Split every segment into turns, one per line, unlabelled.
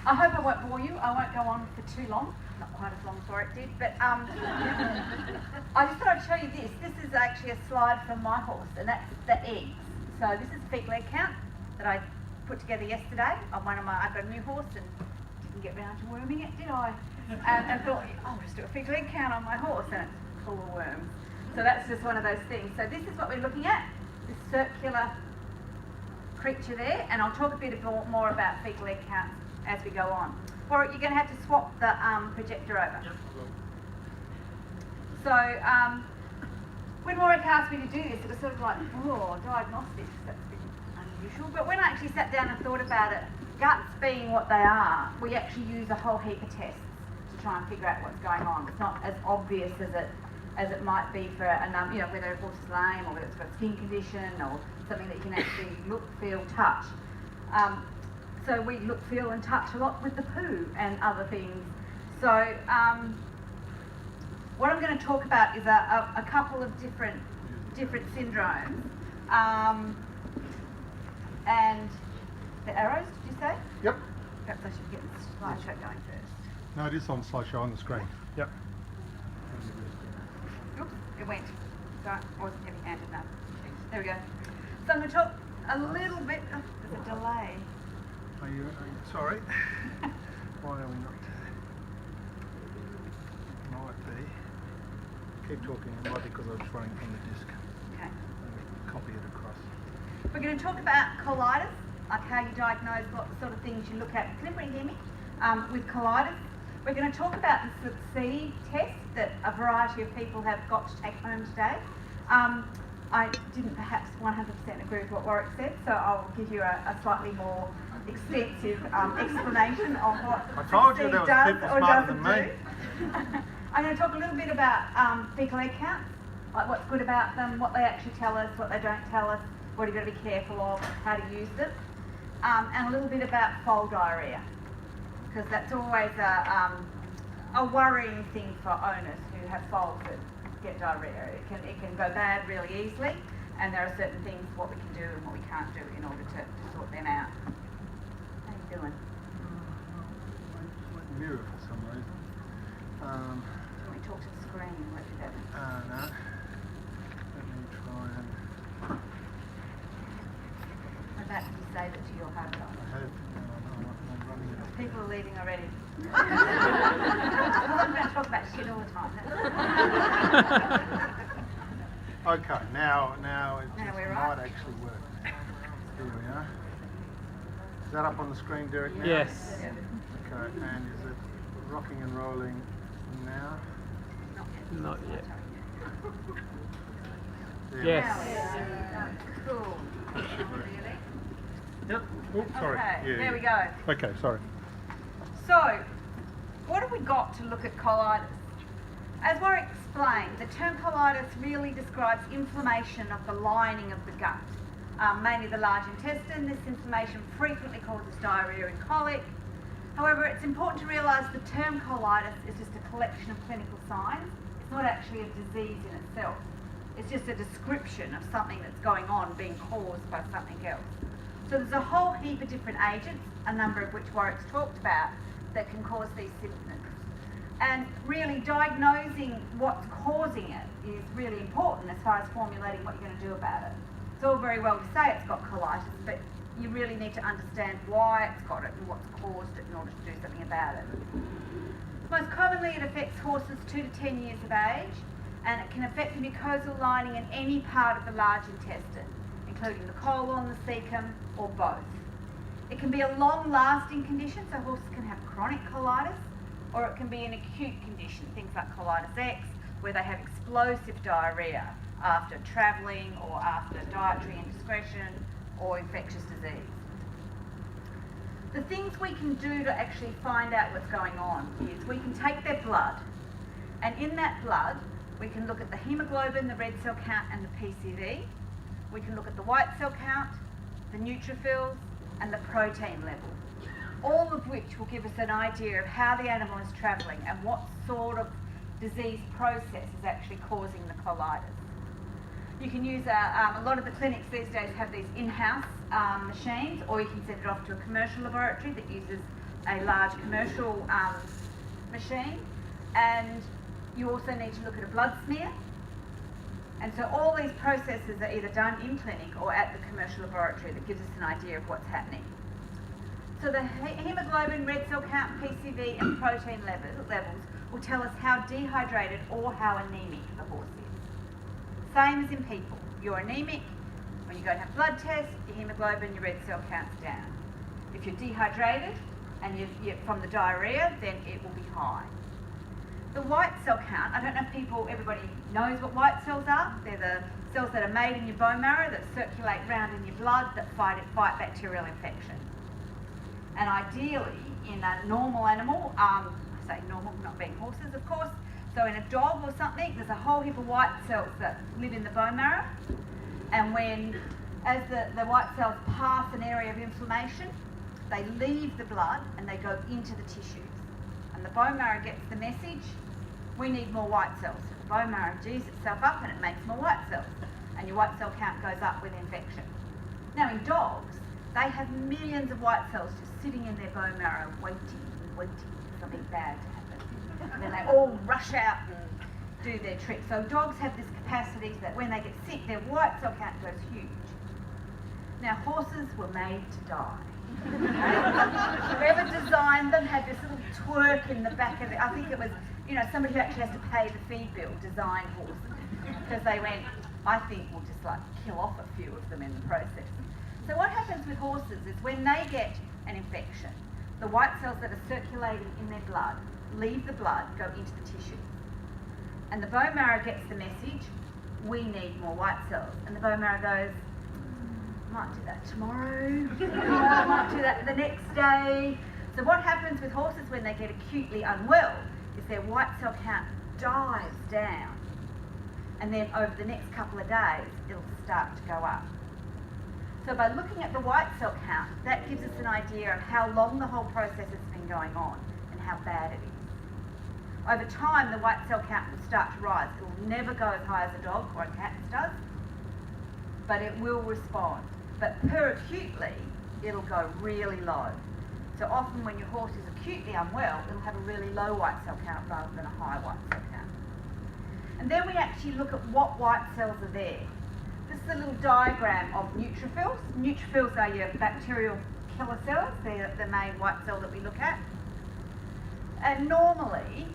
I hope I won't bore you. I won't go on for too long. Not quite as long as Warwick did, but I just thought I'd show you this. This is actually a slide from my horse, and that's the eggs. So this is a fecal egg count that I put together yesterday on one of my. I've got a new horse and didn't get round to worming it, did I? And thought, I'll just do a fecal egg count on my horse, and it's full of worms. So that's just one of those things. So this is what we're looking at, this circular creature there, and I'll talk a bit more about fecal egg counts as we go on. Warwick, you're going to have to swap the projector over.
Yep.
So when Warwick asked me to do this, it was sort of like, oh, diagnostics, that's a bit unusual. But when I actually sat down and thought about it, guts being what they are, we actually use a whole heap of tests to try and figure out what's going on. It's not as obvious as it might be for whether a horse is lame or whether it's got a skin condition or something that you can actually look, feel, touch. So we look, feel and touch a lot with the poo and other things. So what I'm going to talk about is a couple of different syndromes. And the arrows, did you say?
Yep.
Perhaps I should get the slideshow going first.
No, it is on slideshow on the screen. Yep.
Oops, it went. So I wasn't heavy-handed enough. There we go. So I'm going to talk a little bit. Oh, there's a delay.
Are you sorry? Why are we not? Might be. Keep talking. It might be because I was running from the disc.
Okay.
Let me copy it across.
We're going to talk about colitis, like how you diagnose what sort of things you look at. Can everybody hear me? With colitis. We're going to talk about the succeed test that a variety of people have got to take home today. I didn't perhaps 100% agree with what Warwick said, so I'll give you a slightly more extensive explanation of what succeed does or doesn't do. I'm going to talk a little bit about fecal egg counts, like what's good about them, what they actually tell us, what they don't tell us, what you've got to be careful of, how to use them, and a little bit about foal diarrhoea, because that's always a worrying thing for owners who have foals that get diarrhoea. It can go bad really easily, and there are certain things what we can do and what we can't do in order to sort them out. How are you doing?
Mirror for some reason.
Can we talk to the screen and let you that?
No. Let me try and.
I'm about to save it to your home drive.
I have. I'm running it.
People are leaving already. I'm going to talk about shit all the time.
Okay, now it
Now we're
might
right.
actually work. Here we are. Is that up on the screen, Derek? Now?
Yes.
Yeah.
Okay, and is it rocking and rolling now?
Not yet.
There
Yes.
Cool. Really?
Yep. Oh, sorry.
Okay,
Yeah,
there we
yeah.
go.
Okay, sorry.
So, what have we got to look at colitis? As Warwick explained, the term colitis really describes inflammation of the lining of the gut, mainly the large intestine. This inflammation frequently causes diarrhoea and colic. However, it's important to realise the term colitis is just a collection of clinical signs. It's not actually a disease in itself. It's just a description of something that's going on being caused by something else. So there's a whole heap of different agents, a number of which Warwick's talked about, that can cause these symptoms. And really diagnosing what's causing it is really important as far as formulating what you're going to do about it. It's all very well to say it's got colitis, but you really need to understand why it's got it and what's caused it in order to do something about it. Most commonly it affects horses 2 to 10 years of age, and it can affect the mucosal lining in any part of the large intestine, including the colon, the cecum, or both. It can be a long-lasting condition, so horses can have chronic colitis, or it can be an acute condition, things like colitis X, where they have explosive diarrhoea after travelling or after dietary indiscretion or infectious disease. The things we can do to actually find out what's going on is we can take their blood, and in that blood we can look at the hemoglobin, the red cell count and the PCV. We can look at the white cell count, the neutrophils and the protein level, all of which will give us an idea of how the animal is travelling and what sort of disease process is actually causing the colitis. You can use a lot of the clinics these days have these in-house machines, or you can send it off to a commercial laboratory that uses a large commercial machine, and you also need to look at a blood smear. And so all these processes are either done in clinic or at the commercial laboratory that gives us an idea of what's happening. So the hemoglobin, red cell count, PCV and protein levels will tell us how dehydrated or how anemic the horse is. Same as in people. You're anemic, when you go and have blood tests, your hemoglobin, your red cell count's down. If you're dehydrated and you're from the diarrhea, then it will be high. The white cell count, I don't know if everybody knows what white cells are. They're the cells that are made in your bone marrow that circulate around in your blood that fight bacterial infection. And ideally, in a normal animal, I say normal, not being horses of course, so in a dog or something, there's a whole heap of white cells that live in the bone marrow. And as the white cells pass an area of inflammation, they leave the blood and they go into the tissues. And the bone marrow gets the message, we need more white cells. So the bone marrow G's itself up and it makes more white cells. And your white cell count goes up with infection. Now in dogs, they have millions of white cells just sitting in their bone marrow waiting for something bad to happen. And then they all rush out and do their trick. So dogs have this capacity that when they get sick, their white cell count goes huge. Now horses were made to die. Whoever designed them had this little twerk in the back of it. I think it was, somebody who actually has to pay the feed bill designed horses. Because they went, I think we'll just kill off a few of them in the process. So what happens with horses is when they get an infection, the white cells that are circulating in their blood leave the blood, go into the tissue. And the bone marrow gets the message, we need more white cells. And the bone marrow goes, might do that tomorrow, might do that the next day. So what happens with horses when they get acutely unwell is their white cell count dives down. And then over the next couple of days, it'll start to go up. So by looking at the white cell count, that gives us an idea of how long the whole process has been going on and how bad it is. Over time, the white cell count will start to rise. It will never go as high as a dog or a cat does, but it will respond. But per acutely, it'll go really low. So often when your horse is acutely unwell, it'll have a really low white cell count rather than a high white cell count. And then we actually look at what white cells are there. This is a little diagram of neutrophils. Neutrophils are your bacterial killer cells. They're the main white cell that we look at. And normally,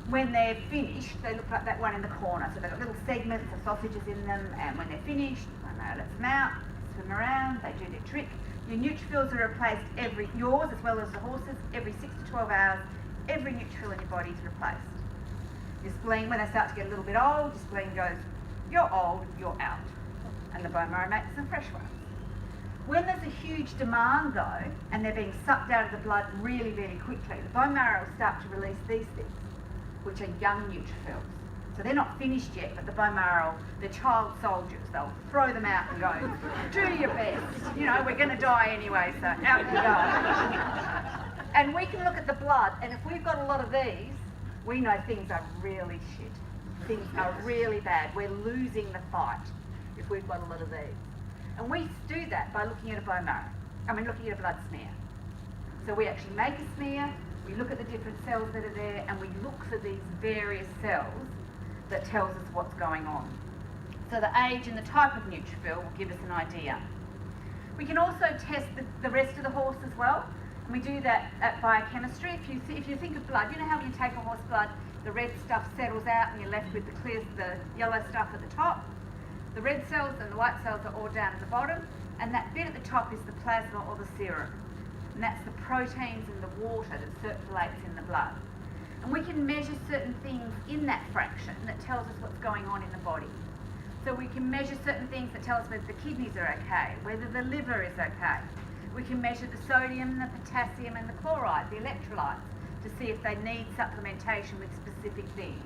when they're finished, they look like that one in the corner. So they've got little segments of sausages in them, and when they're finished, they let them out, swim around, they do their trick. Your neutrophils are replaced yours as well as the horses, every 6 to 12 hours. Every neutrophil in your body is replaced. Your spleen, when they start to get a little bit old, your spleen goes, you're old, you're out. And the bone marrow makes some fresh ones. When there's a huge demand though, and they're being sucked out of the blood really, really quickly, the bone marrow will start to release these things, which are young neutrophils. So they're not finished yet, but the bone marrow, they're child soldiers. They'll throw them out and go, do your best. We're going to die anyway, so out you go. And we can look at the blood, and if we've got a lot of these, we know things are really shit. Things are really bad. We're losing the fight if we've got a lot of these. And we do that by looking at a bone marrow. Looking at a blood smear. So we actually make a smear, we look at the different cells that are there, and we look for these various cells that tells us what's going on. So the age and the type of neutrophil will give us an idea. We can also test the rest of the horse as well, and we do that at biochemistry. If you think of blood, you know how when you take a horse blood, the red stuff settles out and you're left with the yellow stuff at the top. The red cells and the white cells are all down at the bottom, and that bit at the top is the plasma or the serum. And that's the proteins and the water that circulates in the blood. And we can measure certain things in that fraction that tells us what's going on in the body. So we can measure certain things that tell us whether the kidneys are okay, whether the liver is okay. We can measure the sodium, the potassium and the chloride, the electrolytes, to see if they need supplementation with specific things.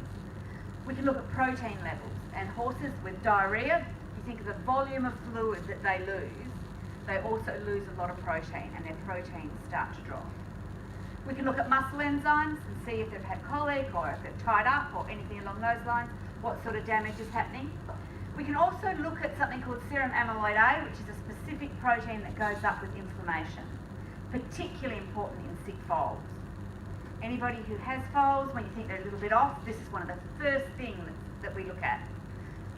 We can look at protein levels, and horses with diarrhea, you think of the volume of fluid that they lose, they also lose a lot of protein and their proteins start to drop. We can look at muscle enzymes and see if they've had colic or if they're tied up or anything along those lines, what sort of damage is happening. We can also look at something called serum amyloid A, which is a specific protein that goes up with inflammation. particularly important in sick foals. Anybody who has foals, when you think they're a little bit off, this is one of the first things that we look at,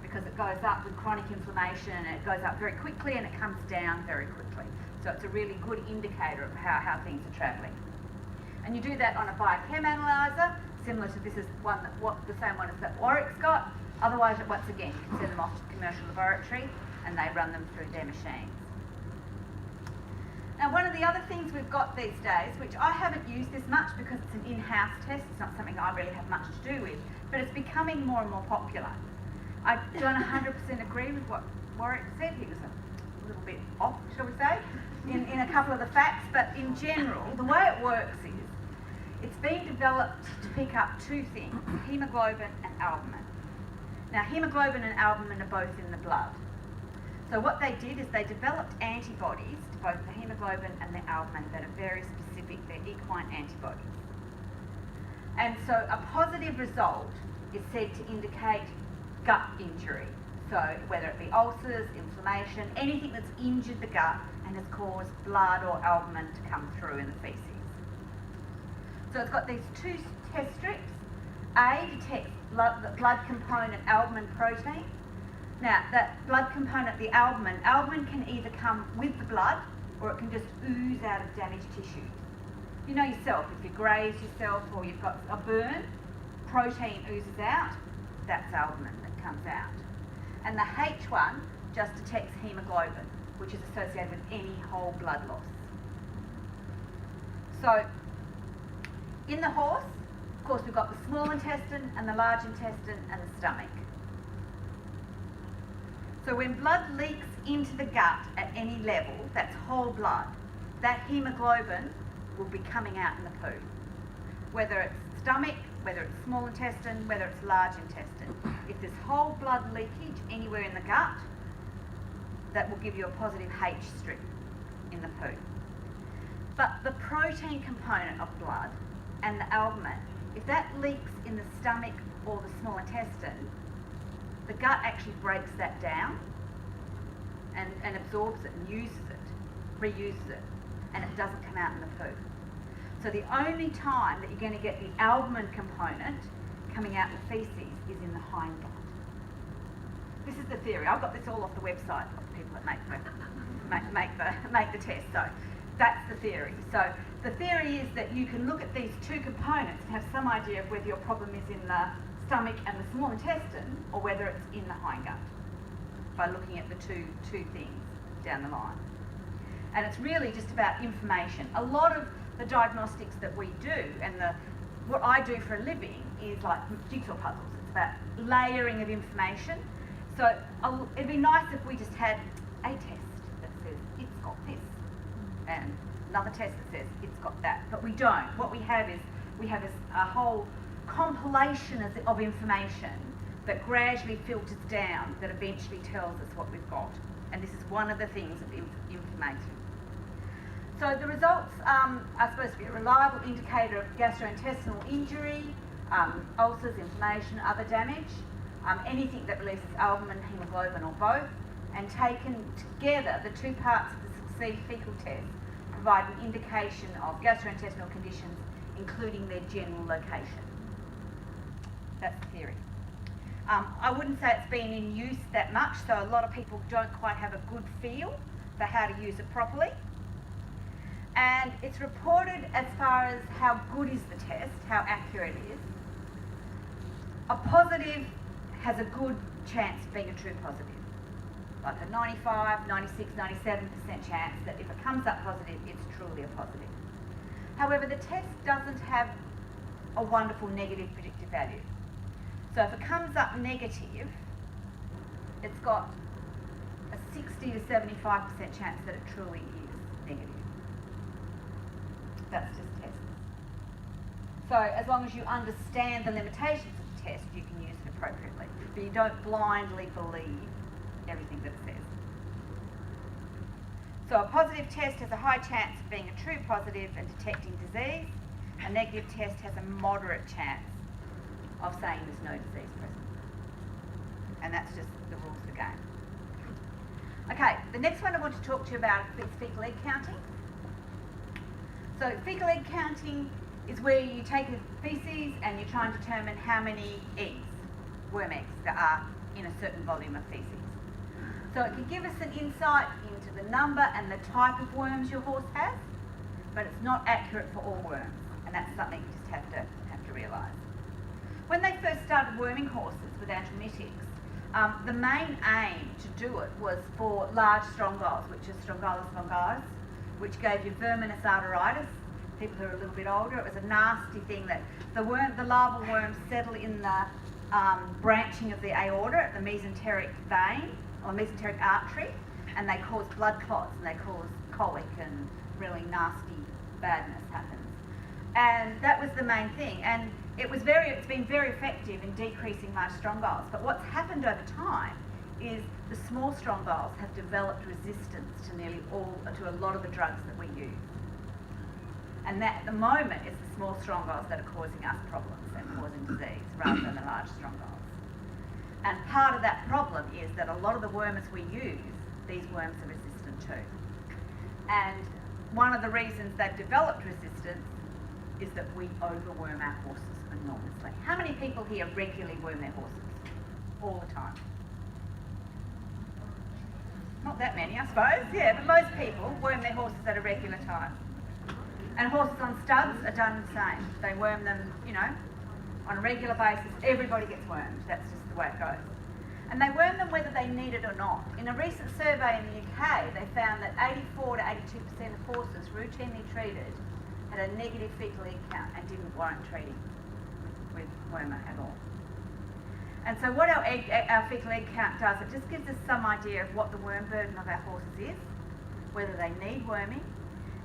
because it goes up with chronic inflammation and it goes up very quickly and it comes down very quickly. So it's a really good indicator of how things are travelling. And you do that on a biochem analyzer, similar to this is the same one as that Warwick's got. Otherwise, once again, you can send them off to the commercial laboratory and they run them through their machines. Now, one of the other things we've got these days, which I haven't used this much because it's an in-house test, it's not something I really have much to do with, but it's becoming more and more popular. I don't 100% agree with what Warwick said. He was a little bit off, shall we say, in a couple of the facts, but in general, the way it works is, it's been developed to pick up two things, haemoglobin and albumin. Now, haemoglobin and albumin are both in the blood. So what they did is they developed antibodies to both the haemoglobin and the albumin that are very specific, they're equine antibodies. And so a positive result is said to indicate gut injury. So whether it be ulcers, inflammation, anything that's injured the gut and has caused blood or albumin to come through in the faeces. So it's got these two test strips. A detects the blood component albumin protein. Now, that blood component, the albumin can either come with the blood or it can just ooze out of damaged tissues. You know yourself, if you graze yourself or you've got a burn, protein oozes out, that's albumin that comes out. And the H1 just detects haemoglobin, which is associated with any whole blood loss. So, in the horse, of course, we've got the small intestine and the large intestine and the stomach. So when blood leaks into the gut at any level, that's whole blood, that haemoglobin will be coming out in the poo. Whether it's stomach, whether it's small intestine, whether it's large intestine. If there's whole blood leakage anywhere in the gut, that will give you a positive H strip in the poo. But the protein component of blood and the albumin, if that leaks in the stomach or the small intestine, the gut actually breaks that down and absorbs it and uses it, reuses it, and it doesn't come out in the poo. So the only time that you're going to get the albumin component coming out in the feces is in the hind gut. This is the theory. I've got this all off the website of the people that make the test. So that's the theory. So the theory is that you can look at these two components and have some idea of whether your problem is in the stomach and the small intestine or whether it's in the hindgut by looking at the two things down the line. And it's really just about information. A lot of the diagnostics that we do and what I do for a living is like jigsaw puzzles. It's about layering of information. So it'd be nice if we just had a test that says it's got this and another test that says it's got that. But we don't. What we have is a whole compilation of information that gradually filters down that eventually tells us what we've got. And this is one of the things of information. So the results are supposed to be a reliable indicator of gastrointestinal injury, ulcers, inflammation, other damage, anything that releases albumin, haemoglobin or both, and taken together, the two parts of the succeed fecal test provide an indication of gastrointestinal conditions, including their general location. That's the theory. I wouldn't say it's been in use that much, so a lot of people don't quite have a good feel for how to use it properly. And it's reported as far as how good is the test, how accurate it is. A positive has a good chance of being a true positive. Like a 95, 96, 97% chance that if it comes up positive, it's truly a positive. However, the test doesn't have a wonderful negative predictive value. So if it comes up negative, it's got a 60 to 75% chance that it truly is negative. That's just tests. So as long as you understand the limitations of the test, you can use it appropriately. But you don't blindly believe everything that it says. So a positive test has a high chance of being a true positive and detecting disease. A negative test has a moderate chance of saying there's no disease present. And that's just the rules of the game. Okay, the next one I want to talk to you about is fecal egg counting. So fecal egg counting is where you take a feces and you try and determine how many eggs, worm eggs, there are in a certain volume of feces. So it can give us an insight into the number and the type of worms your horse has, but it's not accurate for all worms, and that's something you just have to realise. When they first started worming horses with anthelmintics, the main aim to do it was for large strongyles, which is Strongylos longilis, which gave you verminous arteritis. People who are a little bit older, it was a nasty thing that the larval worms settle in the branching of the aorta at the mesenteric vein or mesenteric artery, and they cause blood clots and they cause colic and really nasty badness happens. And that was the main thing, and it's been very effective in decreasing large strongyles. But what's happened over time is the small strongyles have developed resistance to to a lot of the drugs that we use. And that at the moment is the small strongyles that are causing us problems and causing disease rather than the large strongyles. And part of that problem is that a lot of the wormers we use, these worms are resistant to. And one of the reasons they've developed resistance is that we overworm our horses enormously. How many people here regularly worm their horses? All the time? Not that many, I suppose, yeah, but most people worm their horses at a regular time. And horses on studs are done the same. They worm them, on a regular basis. Everybody gets wormed. That's just the way it goes. And they worm them whether they need it or not. In a recent survey in the UK, they found that 84 to 82% of horses routinely treated had a negative fecal egg count and didn't warrant treating with wormer at all. And so what our fecal egg count does, it just gives us some idea of what the worm burden of our horses is, whether they need worming,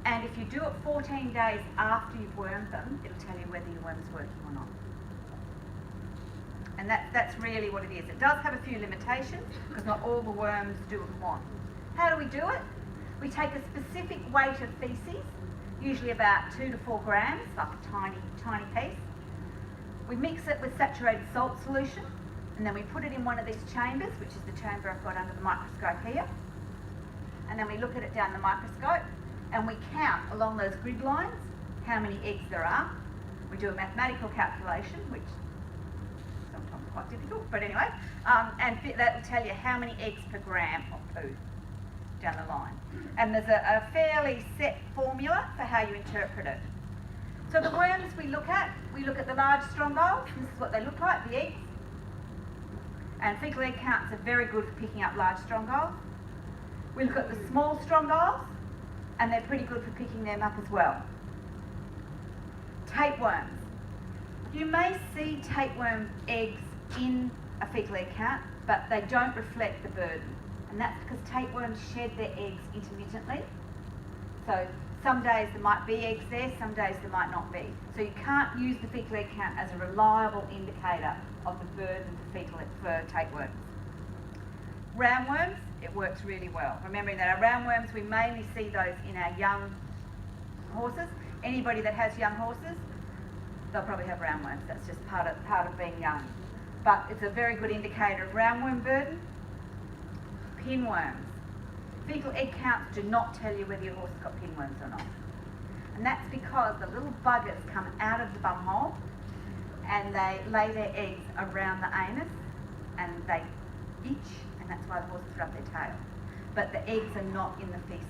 and if you do it 14 days after you've wormed them, it'll tell you whether your worm is working or not. And that's really what it is. It does have a few limitations, because not all the worms do what we want. How do we do it? We take a specific weight of feces, usually about 2 to 4 grams, like a tiny, tiny piece. We mix it with saturated salt solution, and then we put it in one of these chambers, which is the chamber I've got under the microscope here. And then we look at it down the microscope, and we count along those grid lines how many eggs there are. We do a mathematical calculation, which is sometimes quite difficult, but anyway, and that will tell you how many eggs per gram of poo down the line. And there's a fairly set formula for how you interpret it. So the worms we look at the large strongyles. This is what they look like, the eggs. And fecal egg counts are very good for picking up large strongyles. We look at the small strongyles, and they're pretty good for picking them up as well. Tapeworms. You may see tapeworm eggs in a fecal egg count, but they don't reflect the burden. And that's because tapeworms shed their eggs intermittently. So some days there might be eggs there, some days there might not be. So you can't use the fecal egg count as a reliable indicator of the burden for tapeworms. Roundworms, it works really well. Remembering that our roundworms, we mainly see those in our young horses. Anybody that has young horses, they'll probably have roundworms. That's just part of being young. But it's a very good indicator of roundworm burden. Pinworms. Fecal egg counts do not tell you whether your horse has got pinworms or not. And that's because the little buggers come out of the bum hole and they lay their eggs around the anus and they itch, and that's why the horses rub their tail. But the eggs are not in the feces.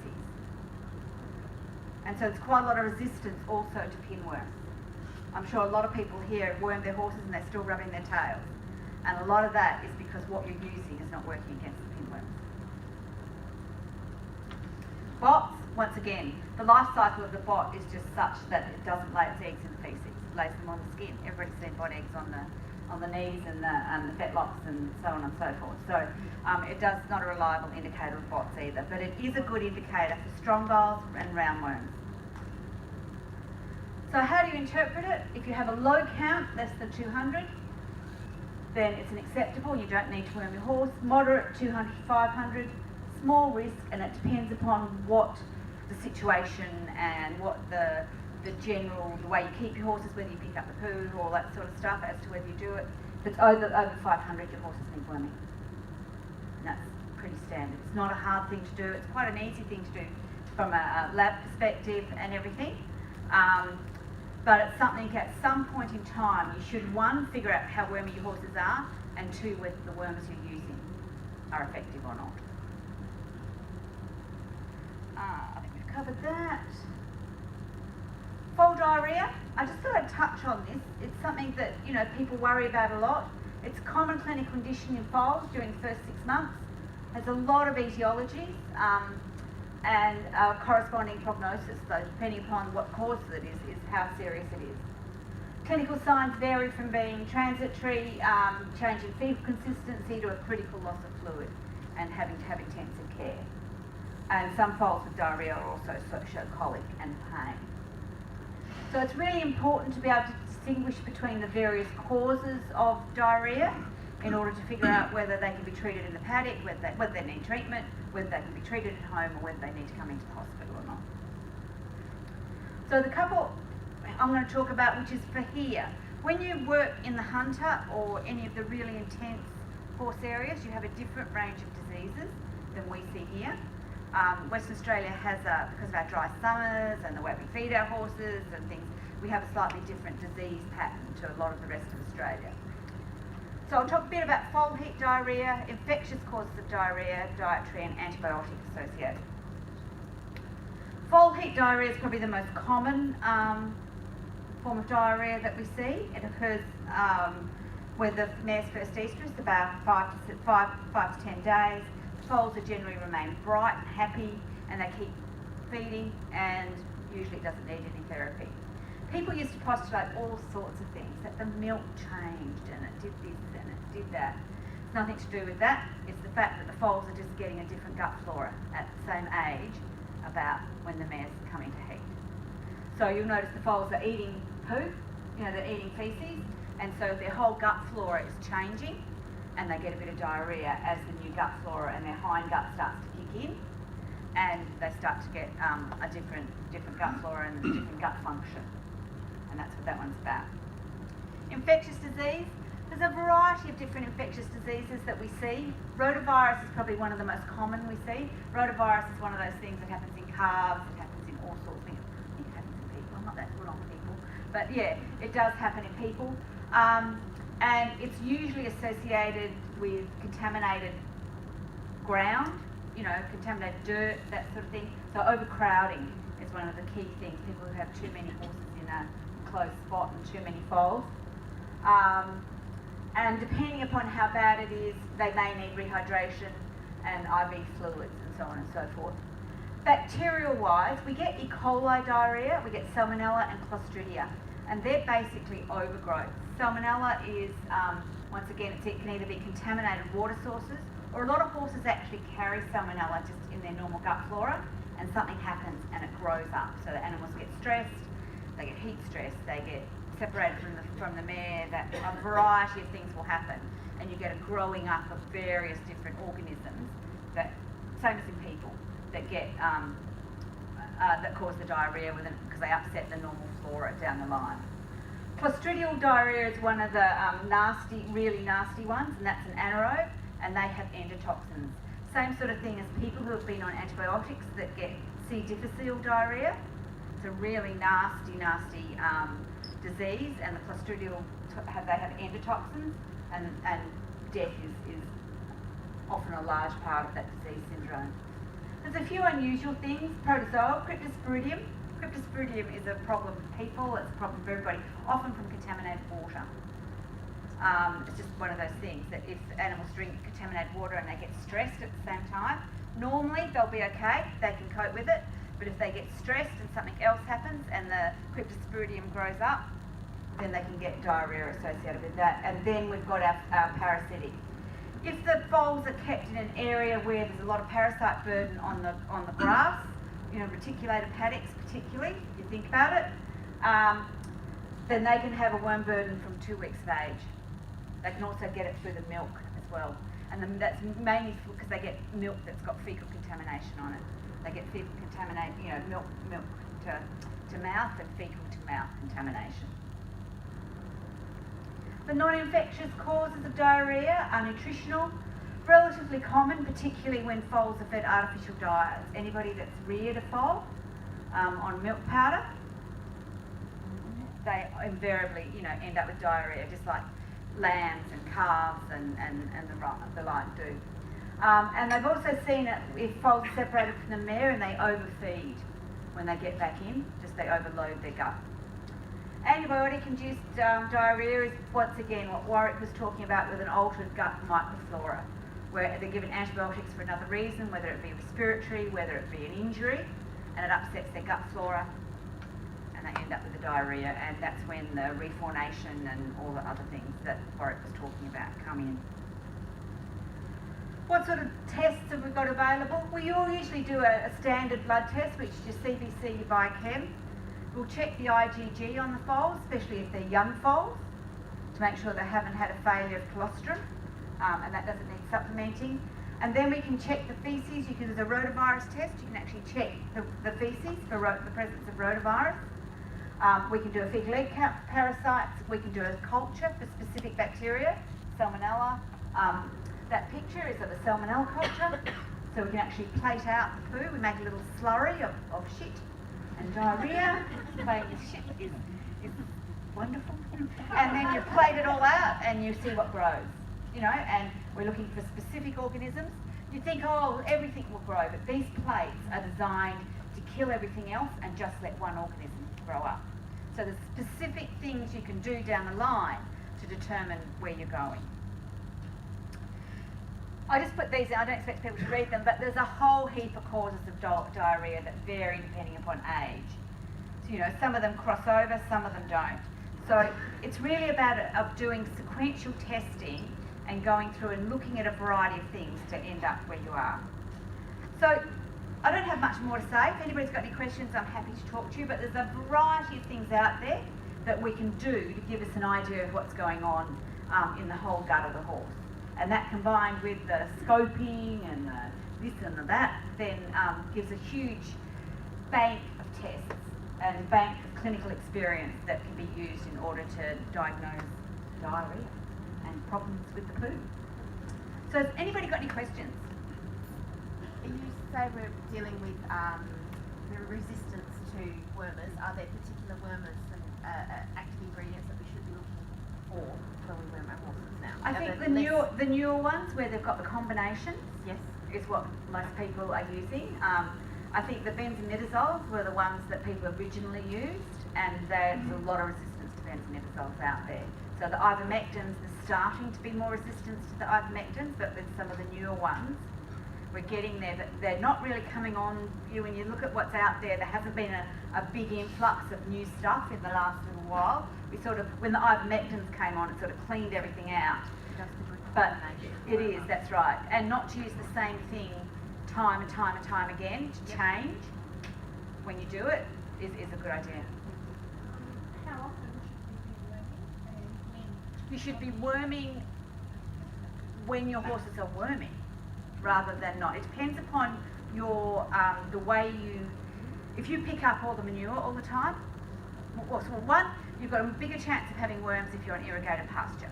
And so there's quite a lot of resistance also to pinworms. I'm sure a lot of people here worm their horses and they're still rubbing their tails. And a lot of that is because what you're using is not working against the pinworms. Bots, once again, the life cycle of the bot is just such that it doesn't lay its eggs in the feces. It lays them on the skin. Everybody's seen bot eggs on the knees and the fetlocks and so on and so forth. So it's not a reliable indicator of bots either, but it is a good indicator for strongyles and roundworms. So how do you interpret it? If you have a low count, less than 200, then it's an acceptable. You don't need to worm your horse. Moderate, 200 to 500. Small risk, and it depends upon what the situation and what the way you keep your horses, whether you pick up the poo, all that sort of stuff, as to whether you do it. If it's over 500, your horses need worming. And that's pretty standard. It's not a hard thing to do. It's quite an easy thing to do from a lab perspective and everything. But it's something at some point in time you should, one, figure out how wormy your horses are, and two, whether the worms you're using are effective or not. I think we've covered that. Foal diarrhea, I just thought I'd touch on this. It's something that, you know, people worry about a lot. It's a common clinical condition in foals during the first 6 months. There's a lot of etiologies and corresponding prognosis, though, depending upon what cause it is how serious it is. Clinical signs vary from being transitory, change in fecal consistency, to a critical loss of fluid and having to have intensive care. And some foals with diarrhea also show colic and pain. So it's really important to be able to distinguish between the various causes of diarrhea in order to figure out whether they can be treated in the paddock, whether they need treatment, whether they can be treated at home, or whether they need to come into the hospital or not. So the couple I'm going to talk about, which is for here. When you work in the hunter or any of the really intense horse areas, you have a different range of diseases than we see here. Western Australia has, because of our dry summers and the way we feed our horses and things, we have a slightly different disease pattern to a lot of the rest of Australia. So I'll talk a bit about foal heat diarrhea, infectious causes of diarrhea, dietary and antibiotic associated. Foal heat diarrhea is probably the most common form of diarrhea that we see. It occurs when the mare's first estrus, about 5 to 10 days. Foals generally remain bright and happy, and they keep feeding, and usually it doesn't need any therapy. People used to postulate all sorts of things, that the milk changed and it did this and it did that. It's nothing to do with that. It's the fact that the foals are just getting a different gut flora at the same age about when the mare's coming to heat. So you'll notice the foals are eating poo, you know, they're eating feces, and so their whole gut flora is changing, and they get a bit of diarrhea as the new gut flora and their hind gut starts to kick in, and they start to get a different gut flora and a different gut function. And that's what that one's about. Infectious disease. There's a variety of different infectious diseases that we see. Rotavirus is probably one of the most common we see. Rotavirus is one of those things that happens in calves, it happens in all sorts of things. I think it happens in people. I'm not that good on people. But yeah, it does happen in people. And it's usually associated with contaminated ground, you know, contaminated dirt, that sort of thing. So overcrowding is one of the key things. People who have too many horses in a close spot and too many foals. And depending upon how bad it is, they may need rehydration and IV fluids and so on and so forth. Bacterial-wise, we get E. coli diarrhea, we get Salmonella and Clostridia, and they're basically overgrowth. Salmonella is, once again, it can either be contaminated water sources, or a lot of horses actually carry Salmonella just in their normal gut flora, and something happens and it grows up. So the animals get stressed, they get heat stress, they get separated from the mare, that a variety of things will happen, and you get a growing up of various different organisms that, same as in people, that get that cause the diarrhea because they upset the normal flora down the line. Clostridial diarrhea is one of the really nasty ones, and that's an anaerobe, and they have endotoxins. Same sort of thing as people who have been on antibiotics that get C. difficile diarrhea. It's a really nasty disease, and the Clostridial they have endotoxins, and death is often a large part of that disease syndrome. There's a few unusual things. Protozoal, Cryptosporidium. Cryptosporidium is a problem for people, it's a problem for everybody, often from contaminated water. It's just one of those things that if animals drink contaminated water and they get stressed at the same time, normally they'll be okay, they can cope with it, but if they get stressed and something else happens and the Cryptosporidium grows up, then they can get diarrhea associated with that. And then we've got our parasitic. If the foals are kept in an area where there's a lot of parasite burden on the grass, you know, reticulated paddocks particularly, if you think about it, then they can have a worm burden from 2 weeks of age. They can also get it through the milk as well. And then that's mainly because they get milk that's got fecal contamination on it. They get fecal contamination, you know, milk to mouth and fecal to mouth contamination. The non-infectious causes of diarrhea are nutritional, relatively common, particularly when foals are fed artificial diets. Anybody that's reared a foal on milk powder they invariably, end up with diarrhea, just like lambs and calves and the like do. And they've also seen it if foals are separated from the mare and they overfeed when they get back in, just they overload their gut. Antibiotic-induced diarrhea is, once again, what Warwick was talking about with an altered gut microflora, where they're given antibiotics for another reason, whether it be respiratory, whether it be an injury, and it upsets their gut flora, and they end up with the diarrhea, and that's when the reformation and all the other things that Warwick was talking about come in. What sort of tests have we got available? We all usually do a standard blood test, which is your CBC, your biochem. We'll check the IgG on the foals, especially if they're young foals, to make sure they haven't had a failure of colostrum, and that doesn't need supplementing. And then we can check the faeces. You can do a rotavirus test. You can actually check the faeces for the presence of rotavirus. We can do a fecal egg count for parasites. We can do a culture for specific bacteria, salmonella. That picture is of a salmonella culture, so we can actually plate out the poo. We make a little slurry of shit and diarrhea. Playing with shit is wonderful. And then you plate it all out and you see what grows, and we're looking for specific organisms. You think, oh, everything will grow, but these plates are designed to kill everything else and just let one organism grow up. So there's specific things you can do down the line to determine where you're going. I just put these in, I don't expect people to read them, but there's a whole heap of causes of diarrhea that vary depending upon age. So, some of them cross over, some of them don't. So it's really about of doing sequential testing and going through and looking at a variety of things to end up where you are. So I don't have much more to say. If anybody's got any questions, I'm happy to talk to you, but there's a variety of things out there that we can do to give us an idea of what's going on in the whole gut of the horse. And that combined with the scoping and the this and the that then gives a huge bank of tests and bank of clinical experience that can be used in order to diagnose diarrhea and problems with the poo. So has anybody got any questions?
You say we're dealing with the resistance to wormers. Are there particular wormers and active ingredients that we should be looking for when we worm our horses now?
I think the newer ones where they've got the combinations, yes, is what most people are using. I think the benzimidazoles were the ones that people originally used, and there's a lot of resistance to benzimidazoles out there. So the ivermectins are starting to be more resistant to the ivermectins, but with some of the newer ones, we're getting there, but they're not really coming on you. When you look at what's out there, there hasn't been a big influx of new stuff in the last little while. We sort of, when the ivermectins came on, it sort of cleaned everything out. But it is, that's right. And not to use the same thing time and time and time again, to change when you do it is a good idea.
How often should we be worming and when?
You should be worming when your horses are worming, rather than not. It depends upon your the way you. If you pick up all the manure all the time, well, one, you've got a bigger chance of having worms if you're on irrigated pasture.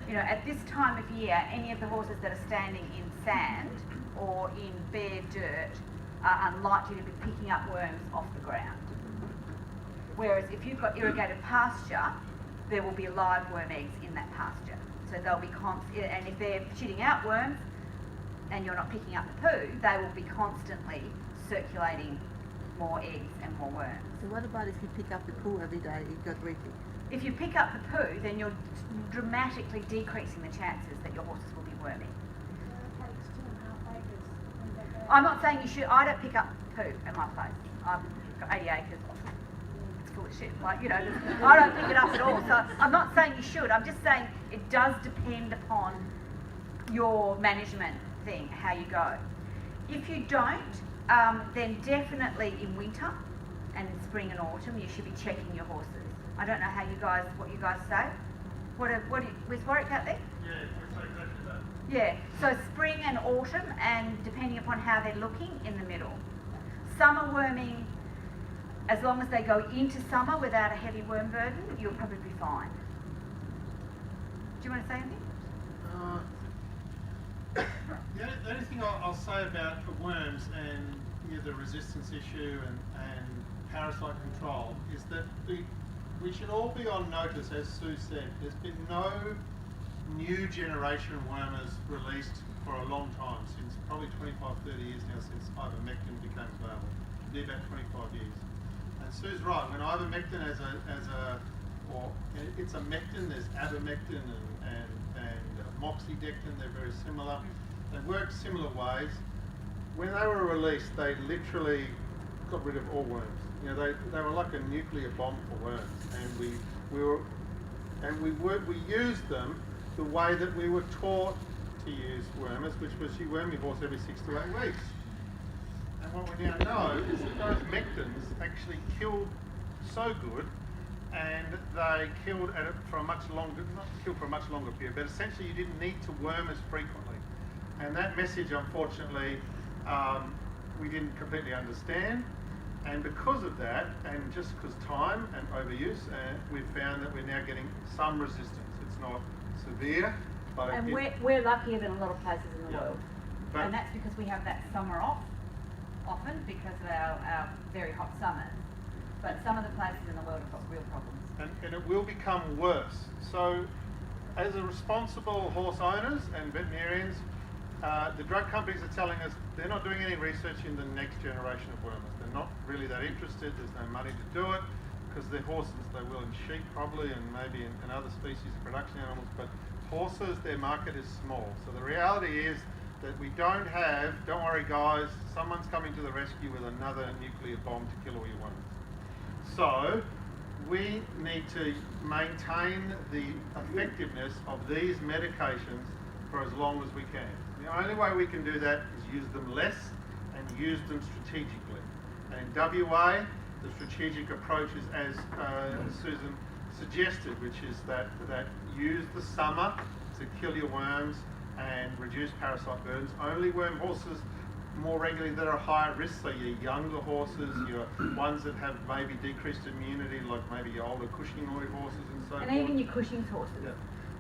At this time of year, any of the horses that are standing in sand or in bare dirt are unlikely to be picking up worms off the ground. Whereas if you've got irrigated pasture, there will be live worm eggs in that pasture. So they'll be and if they're shitting out worms and you're not picking up the poo, they will be constantly circulating more eggs and more worms.
So what about if you pick up the poo every day, you've got repeat?
If you pick up the poo, then you're dramatically decreasing the chances that your horses will be worming. I'm not saying you should. I don't pick up poo at my place. I've got 80 acres. It's full of shit. I don't pick it up at all. So I'm not saying you should. I'm just saying it does depend upon your management thing, how you go. If you don't, then definitely in winter and in spring and autumn, you should be checking your horses. I don't know what you guys say. Was Warwick out there?
Yeah, we say exactly that.
Yeah, so spring and autumn, and depending upon how they're looking, in the middle. Summer worming, as long as they go into summer without a heavy worm burden, you'll probably be fine. Do you want to say anything?
The only thing I'll say about the worms and the resistance issue and parasite control is that we should all be on notice, as Sue said. There's been no new generation wormers released for a long time, since probably 25, 30 years now, since ivermectin became available. It'll be about 25 years. And Sue's right, when ivermectin it's a mectin, there's avermectin and moxidectin, they're very similar. They work similar ways. When they were released, they literally got rid of all worms. You know, they were like a nuclear bomb for worms, and we used them the way that we were taught to use wormers, which was you worm your horse every 6 to 8 weeks. And what we now know is that those mectins actually killed so good, and they killed for a much longer period, but essentially you didn't need to worm as frequently. And that message, unfortunately, we didn't completely understand. And because of that, and just because time and overuse, we've found that we're now getting some resistance. It's not severe, but
And we're luckier than a lot of places in the
Yeah.
world.
But-
And that's because we have that summer off, often because of our very hot summers. But some of the places in the world have got real problems.
and it will become worse. So, as a responsible horse owners and veterinarians, the drug companies are telling us they're not doing any research in the next generation of wormers. They're not really that interested. There's no money to do it because they're horses. They will in sheep probably, and maybe in other species of production animals. But horses, their market is small. So the reality is that we don't worry guys, someone's coming to the rescue with another nuclear bomb to kill all your wormers. So we need to maintain the effectiveness of these medications for as long as we can. The only way we can do that is use them less and use them strategically. And in WA, the strategic approach is as Susan suggested, which is that use the summer to kill your worms and reduce parasite burdens. Only worm horses more regularly that are higher risk, so your younger horses, your ones that have maybe decreased immunity, like maybe your older Cushingoid horses and so forth.
And even your Cushing's horses.
Yeah.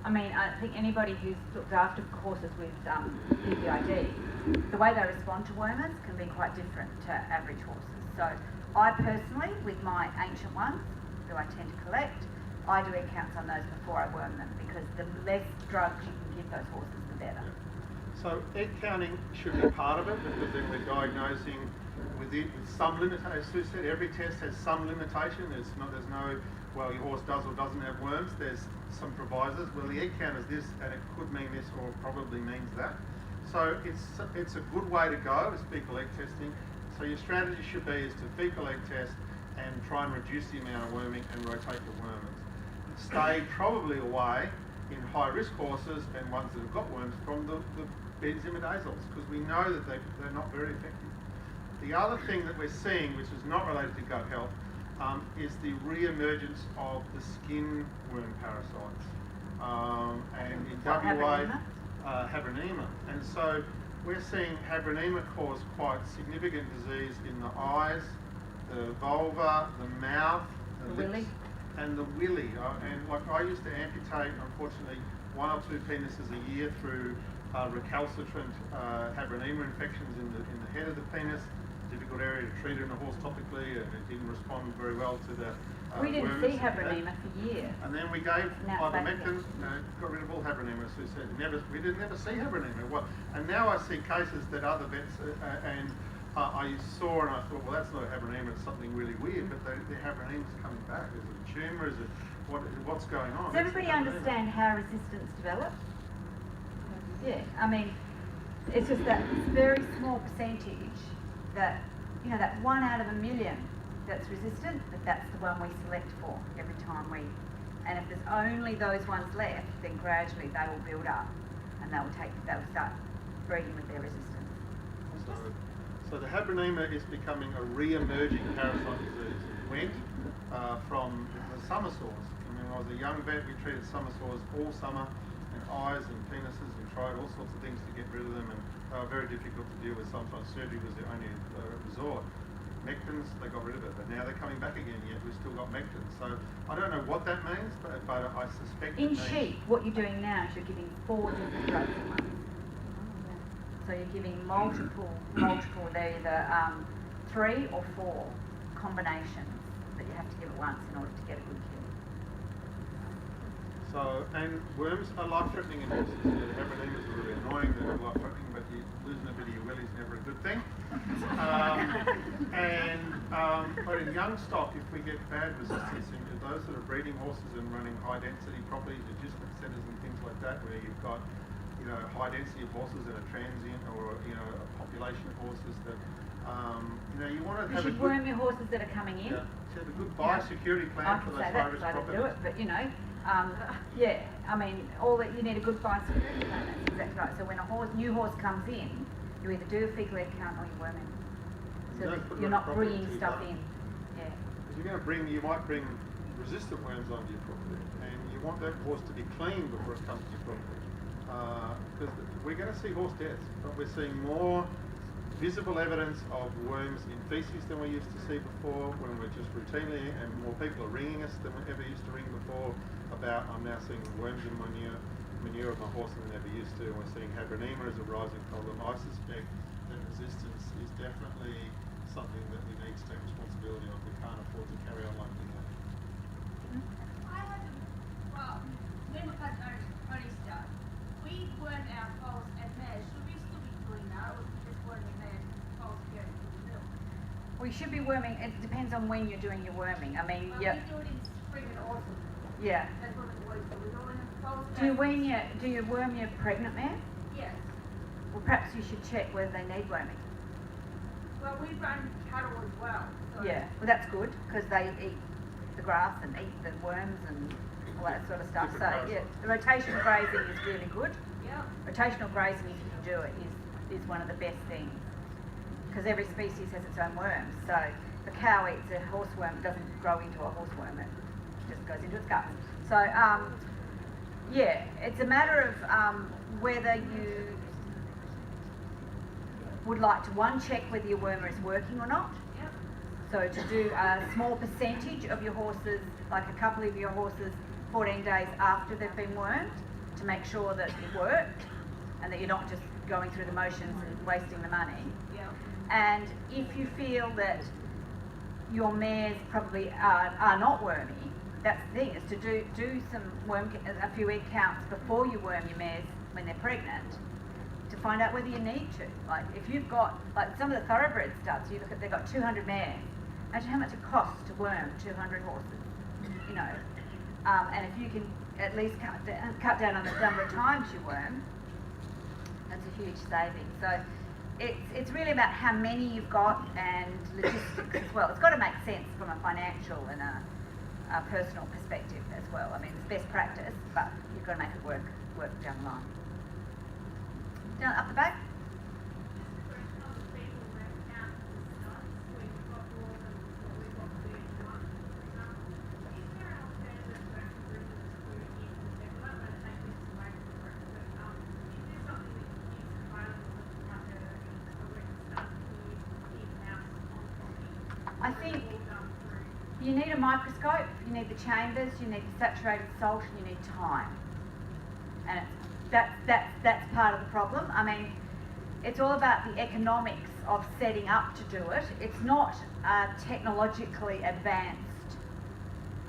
I mean, I think anybody who's looked after horses with PPID, the way they respond to wormers can be quite different to average horses. So I personally, with my ancient ones, who I tend to collect, I do egg counts on those before I worm them, because the less drugs you can give those horses, the better.
So egg counting should be part of it, because then we're diagnosing with some limitation. As Sue said, every test has some limitation. There's no, well, your horse does or doesn't have worms. There's some provisos. Well, the egg count is this, and it could mean this, or probably means that. So it's a good way to go is fecal egg testing. So your strategy should be is to fecal egg test and try and reduce the amount of worming and rotate the wormers. Stay probably away in high-risk horses and ones that have got worms from the benzimidazole, because we know that they're not very effective. The other thing that we're seeing, which is not related to gut health, is the re-emergence of the skin worm parasites. And in WA, Habronema. And so we're seeing Habronema cause quite significant disease in the eyes, the vulva, the mouth, the lips,
willy.
and the willy. And like I used to amputate, unfortunately, 1 or 2 penises a year through recalcitrant Habronema infections in the head of the penis. Difficult area to treat in a horse topically, and it didn't respond very well to the
We didn't
wormers
see
and that.
Habronema for years.
And then we gave
Now it's back
ivermectin, got rid of all Habronema, as Sue said. We didn't ever see Habronema. And now I see cases that other vets, I saw and I thought, well, that's not a Habronema, it's something really weird, but the Habronema's coming back. Is it a tumour? Is it, what's going on?
Does everybody understand how resistance develops? Yeah, I mean, it's just that very small percentage that, you know, that 1 out of a million that's resistant, that's the one we select for every time and if there's only those ones left, then gradually they will build up and they'll start breeding with their resistance.
So the Habronema is becoming a re-emerging parasite disease. It went from the summer sores. I mean, when I was a young vet, we treated summer sores all summer, and eyes and penises, and tried all sorts of things to get rid of them, and they were very difficult to deal with. Sometimes surgery was the only resort. Mectins, they got rid of it, but now they're coming back again, yet we've still got mectins. So I don't know what that means, but I suspect
In
it means...
sheep, what you're doing now is you're giving 4 different drugs at once. So you're giving multiple, they're either 3 or 4 combinations that you have to give at once in order to get a good kill.
So, and worms are life-threatening in horses. The Habernemas are really annoying, they're life-threatening, but losing a bit of your willy is never a good thing. But in young stock, if we get bad resistance in those that are breeding horses and running high-density properties, agistment centres and things like that, where you've got, you know, high density of horses and a transient or, you know, a population of horses that, you know, you want to
You
have a
should
good...
worm your horses that are coming in.
Yeah, to have a good biosecurity
I
plan
can
for
say
those
that
high-risk
because I didn't
properties.
do it, but you know, yeah, I mean, all that you need a good biosecurity plan. That's exactly right. So when a new horse comes in, you either do a fecal egg count or you worm him, so
You don't
that
put
you're
them
not
properly
bringing
to
stuff
your
in. Yeah.
You're going to bring, you might bring resistant worms onto your property, and you want that horse to be clean before it comes to your property. Because we're going to see horse deaths, but we're seeing more visible evidence of worms in feces than we used to see before, when we're just routinely, and more people are ringing us than we ever used to ring before about, I'm now seeing worms in manure of my horse than I ever used to, and we're seeing Habronema as a rising problem. I suspect that resistance is definitely something that we need to take responsibility of. We can't afford to carry on like we have.
I had to, well, when we had only start, we weren't our foals and mares. Should we still be doing that, or should we just worming their foals to go to the milk?
We should be worming. It depends on when you're doing your worming. I mean,
Well,
yeah,
we do it in spring and autumn.
yeah.
That's what it was. So we're doing foals.
Do you worm your pregnant mare?
Yes.
Well, perhaps you should check whether they need worming.
Well, we run cattle as well. So
Yeah, well that's good because they eat the grass and eat the worms and all that sort of stuff. So
Different
yeah,
grass.
the rotational grazing is really good.
Yeah.
Rotational grazing, if you can do it, is one of the best things because every species has its own worms. So the cow eats a horseworm, it doesn't grow into a horseworm, it just goes into its guts. So yeah, it's a matter of whether you would like to check whether your wormer is working or not.
Yep.
So to do a small percentage of your horses, like a couple of your horses, 14 days after they've been wormed, to make sure that it worked and that you're not just going through the motions and wasting the money.
Yep.
And if you feel that your mares probably are not wormy, that's the thing, is to do some a few egg counts before you worm your mares when they're pregnant, to find out whether you need to. Like if you've got, like some of the thoroughbred studs, you look at, they've got 200 mares. Imagine how much it costs to worm 200 horses, you know. And if you can at least cut down on the number of times you worm, that's a huge saving. So it's really about how many you've got and logistics as well. It's got to make sense from a financial and a personal perspective as well. I mean, it's best practice, but you've got to make it work down the line. Down up the back. I think you need a microscope, you need the chambers, you need the saturated salt, and you need time. And that's part of the problem. I mean, it's all about the economics of setting up to do it. It's not a technologically advanced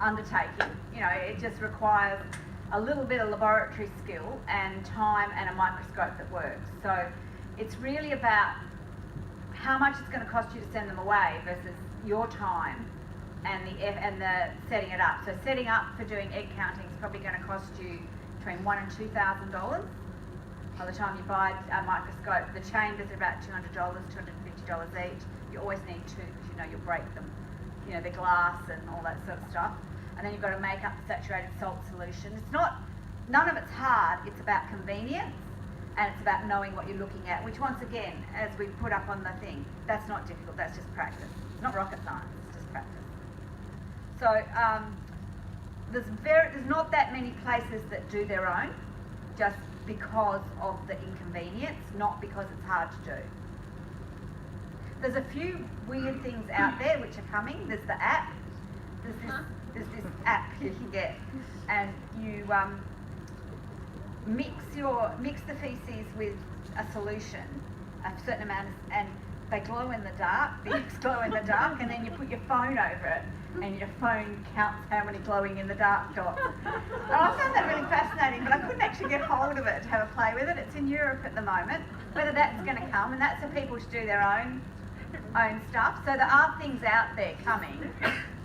undertaking. You know, it just requires a little bit of laboratory skill and time and a microscope that works. So it's really about how much it's going to cost you to send them away versus your time and the setting it up. So setting up for doing egg counting is probably going to cost you between $1,000 and $2,000 by the time you buy a microscope. The chambers are about $200, $250 each. You always need two because you know you'll break them. You know, the glass and all that sort of stuff. And then you've got to make up the saturated salt solution. None of it's hard, it's about convenience and it's about knowing what you're looking at, which once again, as we put up on the thing, that's not difficult, that's just practice. It's not rocket science, it's just practice. So there's not that many places that do their own, just because of the inconvenience, not because it's hard to do. There's a few weird things out there which are coming. There's the app. There's this app you can get, and you mix the feces with a solution, a certain amount, and they glow in the dark. The eggs glow in the dark, and then you put your phone over it, and your phone counts how many glowing in the dark dots. And I found that really fascinating, but I couldn't actually get hold of it to have a play with it. It's in Europe at the moment. Whether that's going to come, and that's for people to do their own stuff. So there are things out there coming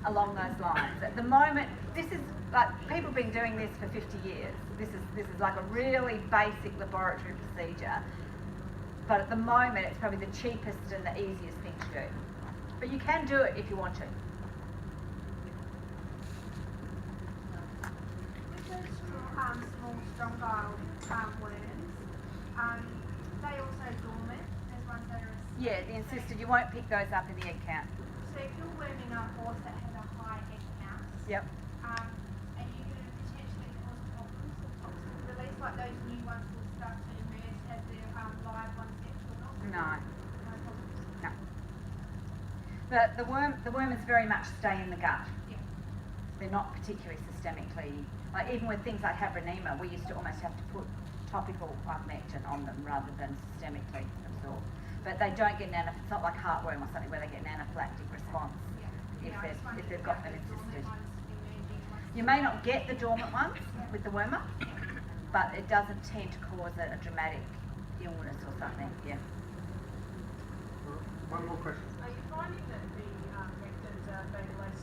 along those lines. At the moment, this is like people have been doing this for 50 years. This is like a really basic laboratory procedure. But at the moment, it's probably the cheapest and the easiest thing to do. But you can do it if you want to.
With those small strong bile worms, they also dormant. There's ones that are asleep.
Yeah, the insisted you won't pick those up in the egg count.
So if you're worming a horse that has a high egg count,
Yep.
and you're going to potentially cause problems or toxin release, like those new ones will start to emerge as their live ones get killed off.
No.
No problems.
No. The worm is very much stay in the gut.
Yeah.
They're not particularly systemically, like even with things like habronema, we used to almost have to put topical ivermectin on them rather than systemically absorbed. But they don't get it's not like heartworm or something where they get an anaphylactic response if they've got them insisted. You may not get the dormant ones with the wormer, but it doesn't tend to cause a dramatic illness or something. Yeah.
One more question.
Are you finding that the vectors are being less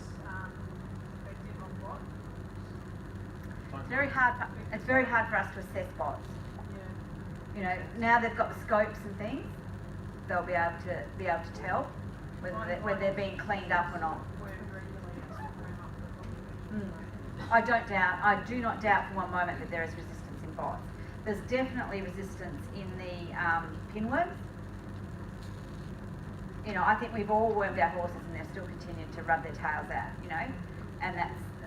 effective on what?
It's very hard for us to assess bots.
Yeah.
You know, now they've got the scopes and things, they'll be able to tell whether they're being cleaned up or not. I do not doubt for one moment that there is resistance in bots. There's definitely resistance in the pinworms. You know, I think we've all wormed our horses and they're still continuing to rub their tails out, you know, and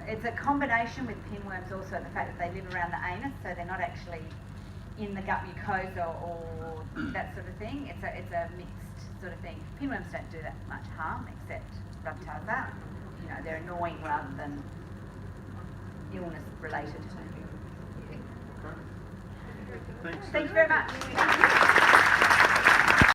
it's a combination with pinworms also the fact that they live around the anus, so they're not actually in the gut mucosa or that sort of thing. It's a mixed sort of thing. Pinworms don't do that much harm except rub tails out. You know, they're annoying rather than illness related.
Thanks.
Thank you very much.